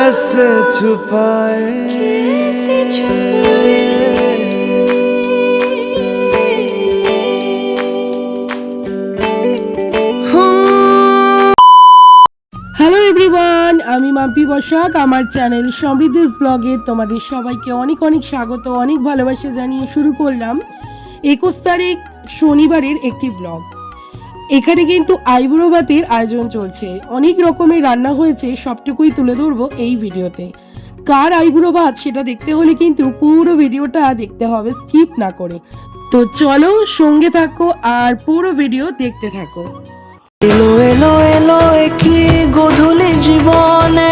कैसे छुपाए hello everyone, আমি মাম্পি বসাক। আমার চ্যানেল সমৃদ্ধিস ব্লগে তোমাদের সবাইকে অনেক অনেক স্বাগত, অনেক ভালোবাসা জানিয়ে শুরু করলাম 21 তারিখ শনিবারের একটি ব্লগ। এখানে কিন্তু আইবুড়ো ভাতের আয়োজন চলছে, অনেক রকমের রান্না হয়েছে, সবটুকুই তুলে ধরবো এই ভিডিওতে। কার আইবুড়ো ভাত সেটা দেখতে হলে কিন্তু পুরো ভিডিওটা দেখতে হবে, স্কিপ না করে। তো চলো সঙ্গে থাকো আর পুরো ভিডিও দেখতে থাকো। এলো এলো এলো কি গোধূলি জীবনে,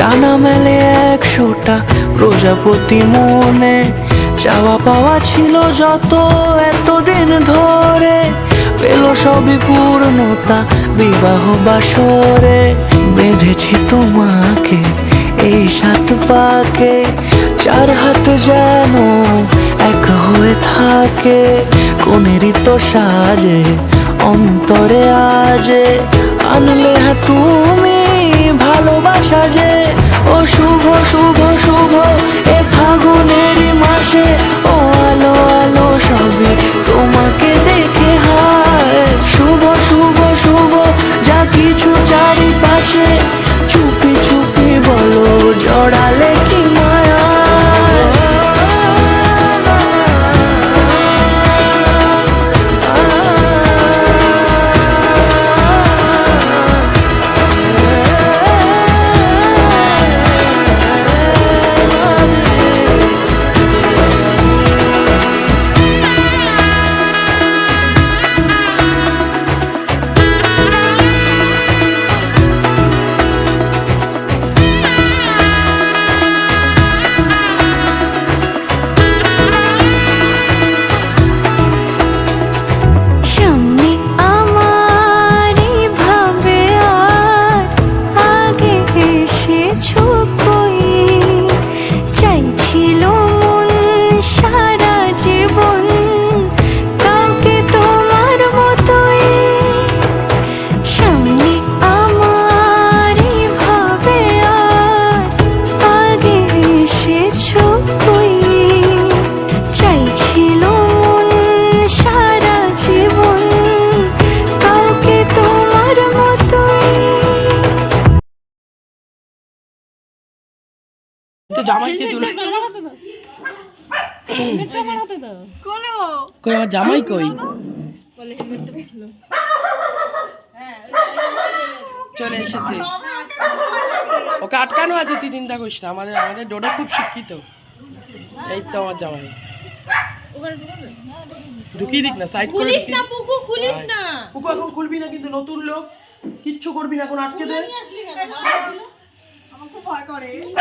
ডানা মেলে 100টা প্রজাপতি মনে। চাওয়া পাওয়া ছিল যত এতদিন ধরে, পেল সবই পূর্ণতা বিবাহ বাসরে। বেঁধেছি তোমাকে এই 7 পাকে, 4 হাত যেন এক হয়ে থাকে। কোনেরই তো সাজে অন্তরে আজে, আনলে তুমি ভালোবাসা যে। ও শুভ শুভ শুভ এ ফাগুনেরই মাসে, ও আলো আলো সবে তোমাকে দেখে হায়। শুভ শুভ শুভ যা কিছু চারিপাশে, চুপি চুপি বলো জড়ালে কি মায়া। জামাইকে তুলে কই, আমার জামাই কই? চলে এসেছে, ওকে আটকানো আছে, তুই চিন্তা করিস না। আমাদের আমাদের ডোডো খুব শিক্ষিত। এই তো আমার জামাই, ঢুকিয়ে দিক না, সাইড করে দিস না। পুকু খুলিস না, পুকু এখন খুলবি না কিন্তু, নতুন লোক, কিচ্ছু করবি না এখন, আটকে দে।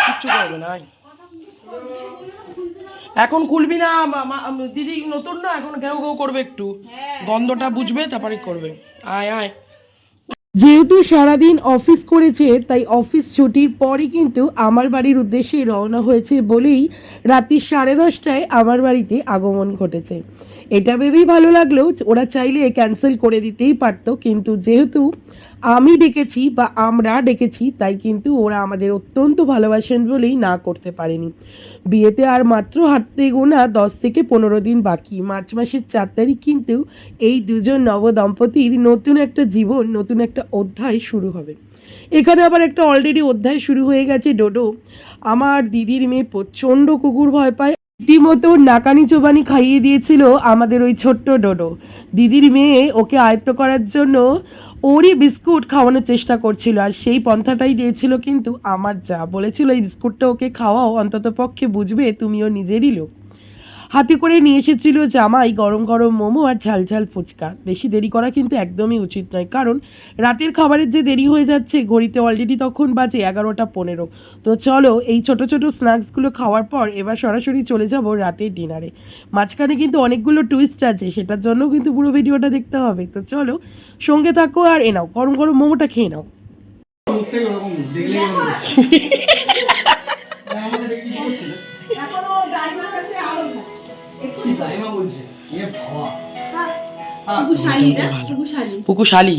কিচ্ছু করবে না, এখন খুলবি না। দিদি নতুন না, এখন ঘেউ ঘেউ করবে, একটু গন্ধটা বুঝবে তারপরে করবে। আয় আয়। যেহেতু সারাদিন অফিস করেছে, তাই অফিস ছুটির পরই কিন্তু আমার বাড়ির উদ্দেশ্যে রওনা হয়েছে বলেই রাত্রি 10:30টায় আমার বাড়িতে আগমন ঘটেছে। এটা ভেবেই ভালো লাগলো, ওরা চাইলে ক্যান্সেল করে দিতেই পারতো, কিন্তু যেহেতু আমি ডেকেছি বা আমরা ডেকেছি, তাই কিন্তু ওরা আমাদের অত্যন্ত ভালোবাসেন বলেই না করতে পারেনি। বিয়েতে আর মাত্র হাঁটতে গোনা 10 থেকে 15 দিন বাকি। মার্চ মাসের 4 তারিখ কিন্তু এই দুজন নবদম্পতির নতুন একটা জীবন, নতুন একটা অধ্যায় শুরু হবে। এখানে আবার একটা অলরেডি অধ্যায় শুরু হয়ে গেছে। ডোডো, আমার দিদির মেয়ে, প্রচণ্ড কুকুর ভয় পায়। রীতিমতো নাকানি চোবানি খাইয়ে দিয়েছিল আমাদের ওই ছোট্ট ডোডো। দিদির মেয়ে ওকে আয়ত্ত করার জন্য ওরই বিস্কুট খাওয়ানোর চেষ্টা করছিল, আর সেই পন্থাটাই দিয়েছিল কিন্তু আমার যা। বলেছিল এই বিস্কুটটা ওকে খাওয়াও, অন্তত পক্ষে বুঝবে তুমিও নিজেরই লোক। হাতে করে নিয়ে এসেছিল জামাই গরম গরম মোমো আর ঝাল ঝাল ফুচকা। বেশি দেরি করা কিন্তু একদমই উচিত নয়, কারণ রাতের খাবারের যে দেরি হয়ে যাচ্ছে, ঘড়িতে অলরেডি তখন বাজে 11:15। তো চলো এই ছোট ছোট স্ন্যাক্সগুলো খাওয়ার পর এবার সরাসরি চলে যাব রাতের ডিনারে। মাঝখানে কিন্তু অনেকগুলো টুইস্ট আছে, সেটার জন্য কিন্তু পুরো ভিডিওটা দেখতে হবে। তো চলো সঙ্গে থাকো আর এ নাও গরম গরম মোমোটা খেয়ে নাও। পুকু শালি,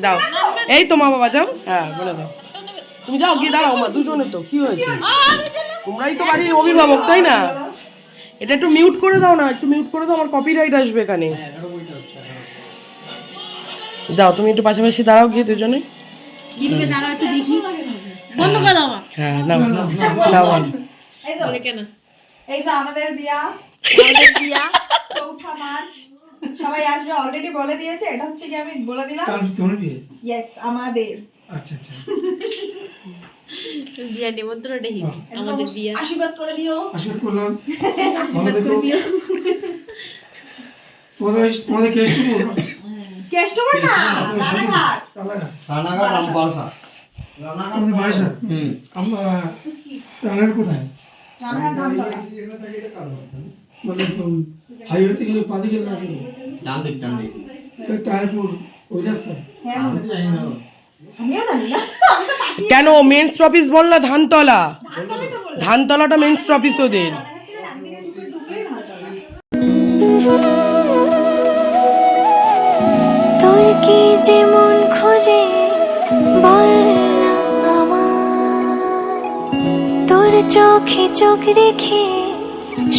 দাও, এই তো মা বাবা যাও, হ্যাঁ বলে দাও। তুমি যাও, গিয়ে দাঁড়াও মা, দুজনে তো কি হয়েছে, তোমরাই তো বাড়ির অভিভাবক তাই না? এটা একটু মিউট করে দাও না, একটু মিউট করে দাও, আমার কপিরাইট আসবে এখানে। যাও তুমি একটু পাশাপাশি দাঁড়াও গিয়ে দুজনে। হ্যাঁ নাও নাও। এই যে আমাদের বিয়া 4 মার্চ, সবাই আসবে, অলরেডি বলে দিয়েছে। এটা হচ্ছে কি আমি বলে দিলাম, তোমার বিয়ে? ইয়েস আমাদের। আচ্ছা আচ্ছা, বিয়া নিমন্ত্রণ নেই, আমাদের বিয়া। আশীর্বাদ করে দিও। আশীর্বাদ করলাম, ভালো থেকো। তোমাদের কেষ্ট করবো, কেষ্ট বল না, রানাঘাট। রানাঘাট আম বাসা, আমাদের বাসা। আমরা রানাঘাট কোথায়? রানাঘাট ধানতলা। মানে হাইওয়ে থেকে পাদিকে না আসলে ডান দিক তারপর ওই রাস্তা। হ্যাঁ আমিও জানি না, আমি তো তাকিয়ে কেন মেন স্টপিস বল না ধানতলা, ধানতলাই তো বললাম। ধানতলাটা মেন স্টপিস ওদের। রানাঘাট থেকে ডান দিকে ঢুকলেই ধানতলা। তোর কি যেমন খোঁজে বল না আমার, তোর চোখে চোখ রেখে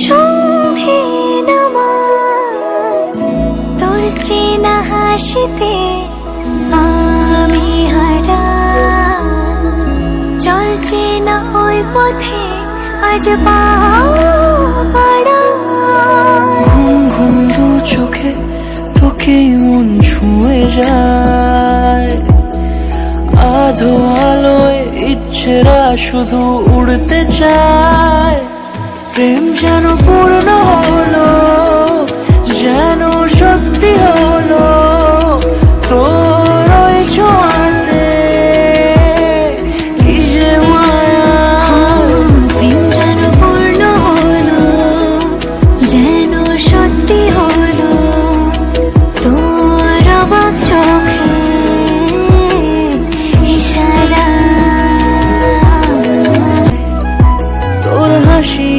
সন্ধে নামার, তোর চেনা হাসিতে আমি হারা, চল চেনা ওই পথে আজ পাড়া। ঘুম ঘুম দু চোখে তোকে মন ছুঁয়ে যায়, আধো আলোয় ইচ্ছেরা শুধু উড়তে চায়। প্রেম যেন পূর্ণ হলো, যেন সত্যি হলো, তোর ওই ছোঁয়াতে কি যে মায়া। প্রেম যেন পূর্ণ হলো, যেন সত্যি হলো, তোর অবাক চোখে ইশারা। তোর হাসি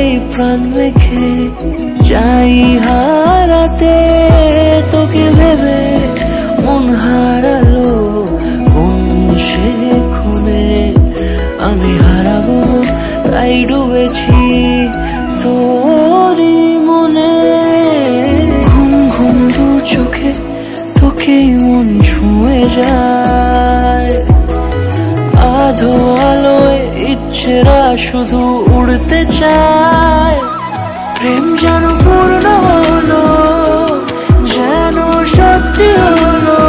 এই প্রাণ রেখে চাই হারাতে, তোকে ভেবে মন হারালো কোন সে খুনে। আমি হারাবো তাই ডুবেছি তোরই মনে। ঘুম ঘুম দু চোখে তোকেই মন ছুঁয়ে যায়, আধো আলোয় ইচ্ছেরা শুধু উড়তে চায়। প্রেম যেন পূর্ণ হলো, যেন সত্যি হলো,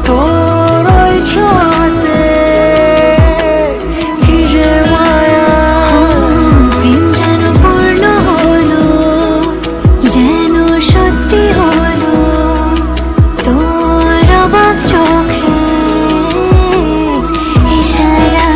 তোর ওই ছোঁয়াতে কি যে মায়া। প্রেম যেন পূর্ণ হলো, যেন সত্যি হলো, তোর অবাক চোখে ইশারা।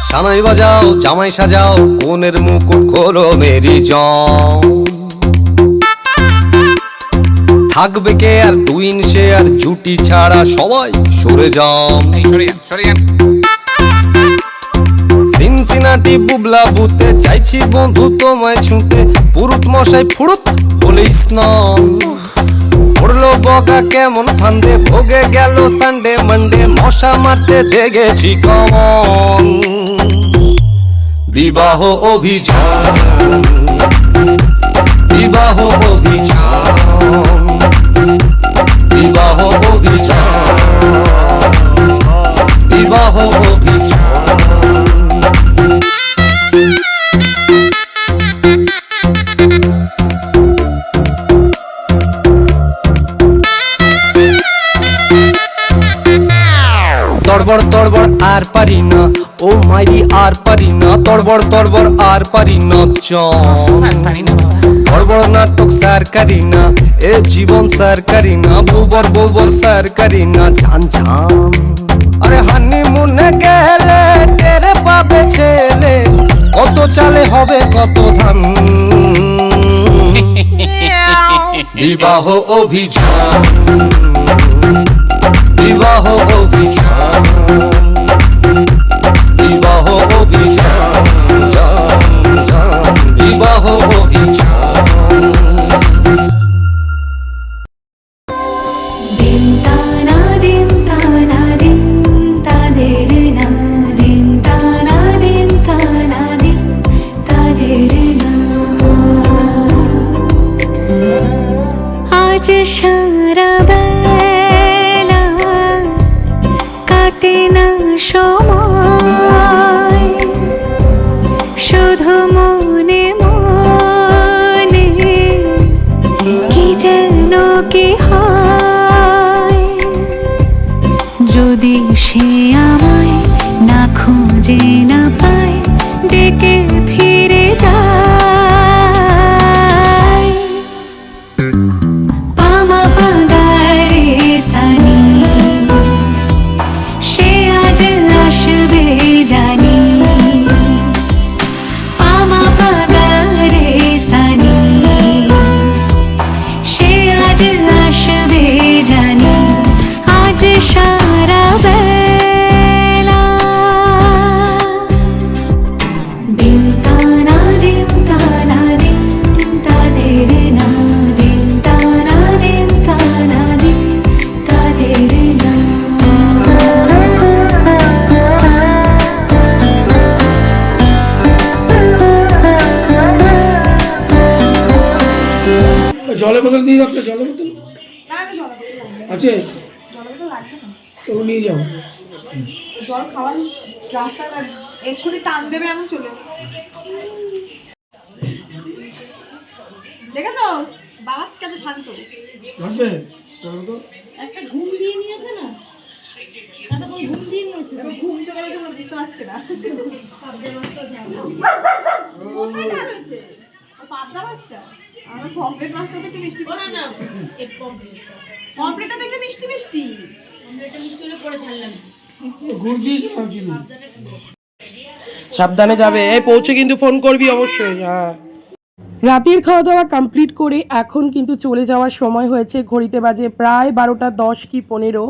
সানাই বাজাও জামাই সাজাও কোনের মুকুট খোলো মেরি জম, থাকবে কে আর টুইন সে আর জুটি ছাড়া সবাই সরে যাম। সিনসিনাটি বুবলা বুতে চাইছি বন্ধু তোমায় ছুঁতে, পুরুত মশাই ফুরুত হলে স্নান পড়লো বগা কেমন ফান্দে, ভোগে গেল সানডে মানডে মশা মারতে দেখেছি কমন। বিবাহ অভিযান, বিবাহ অভিযান, বিবাহ অভিযান, বিবাহ অভিযান। তড়বড় আর পারি না, ও মাইরি আর পারি না, তড়বড় আর পারি না, বড় নাটক স্যার করি না, এ জীবন স্যার করি না, বউ স্যার করি না, জান জান। আরে হানিমুনে গেলে টেরে পাবে ছেলে, কত চালে হবে কত ধান। বিবাহ অভিযান, বিবাহ অভিযান, বিবাহ অভিযান, বিবাহ অভিযান। দিন তানা দিন তানা দিন তাদের না দিন তানা দিন তানা দিন তাদের না আজ সারা বেলা কাটে না সময় শুধু মনে মনে কি যেন কি হয় যদি সে আমায় না খুঁজে না পায় ডেকে ফিরে যায় পামা পাগারে সানি সে আজ আসবে জানি পামা পাগারে সানি সে আজ আসবে জানি আজ সারা বেলা দিন তানা দিন তানা দিন তাদের না দিন তানা দিন তানা দিন তাদের না জলের বোতল দিয়ে রাখলে, জলের বোতল না না জল আছে, লাগবে না, তো নিয়ে যাও। জল খাওয়ার রাস্তা এক্ষুনি টান দেবে এমন চলে দেখেছো বাবা কাছে শান্ত লাগবে জলের বোতল? একটা ঘুম দিয়ে নিয়েছে না, একটা ঘুম দিয়ে নিয়েছে। ঘুম চলে গেছে বলে বুঝতে পারছে না কোথায় কাজ হয়েছে পাবদা মাছটা আমার পমফ্রেট মাছটা তো একটু মিষ্টি না না পমফ্রেটটা তো একটু মিষ্টি মিষ্টি এটা চলে পড়ে ছাড়লাম। গুড় দিয়েছে ভাবছিলি। সাবধানে যাবে, এই পৌঁছে কিন্তু ফোন করবি অবশ্যই। হ্যাঁ, রাতের খাওয়া দাওয়া কমপ্লিট করে এখন কিন্তু চলে যাওয়ার সময় হয়েছে। ঘড়িতে বাজে প্রায় 12:10 কি 15।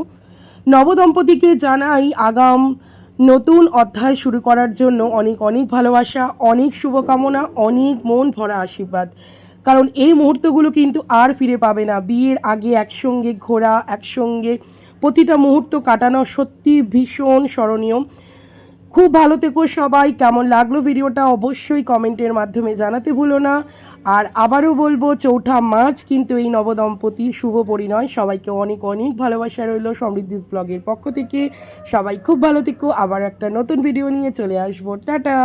নবদম্পতিকে জানাই আগাম নতুন অধ্যায় শুরু করার জন্য অনেক অনেক ভালোবাসা, অনেক শুভকামনা, অনেক মন ভরা আশীর্বাদ। কারণ এই মুহূর্তগুলো কিন্তু আর ফিরে পাবে না। বিয়ের আগে একসঙ্গে ঘোরা, একসঙ্গে প্রতিটা মুহূর্ত কাটানো সত্যি ভীষণ স্মরণীয়। খুব ভালো থেকো সবাই। কেমন লাগলো ভিডিওটা অবশ্যই কমেন্টের মাধ্যমে জানাতে ভুলো না। আর আবারও বলবো 4 মার্চ কিন্তু এই নবদম্পতির শুভ পরিণয়। সবাইকে অনেক অনেক ভালোবাসা রইল সমৃদ্ধিস ব্লগের পক্ষ থেকে। সবাই খুব ভালো থেকো। আবার একটা নতুন ভিডিও নিয়ে চলে আসবো। টাটা।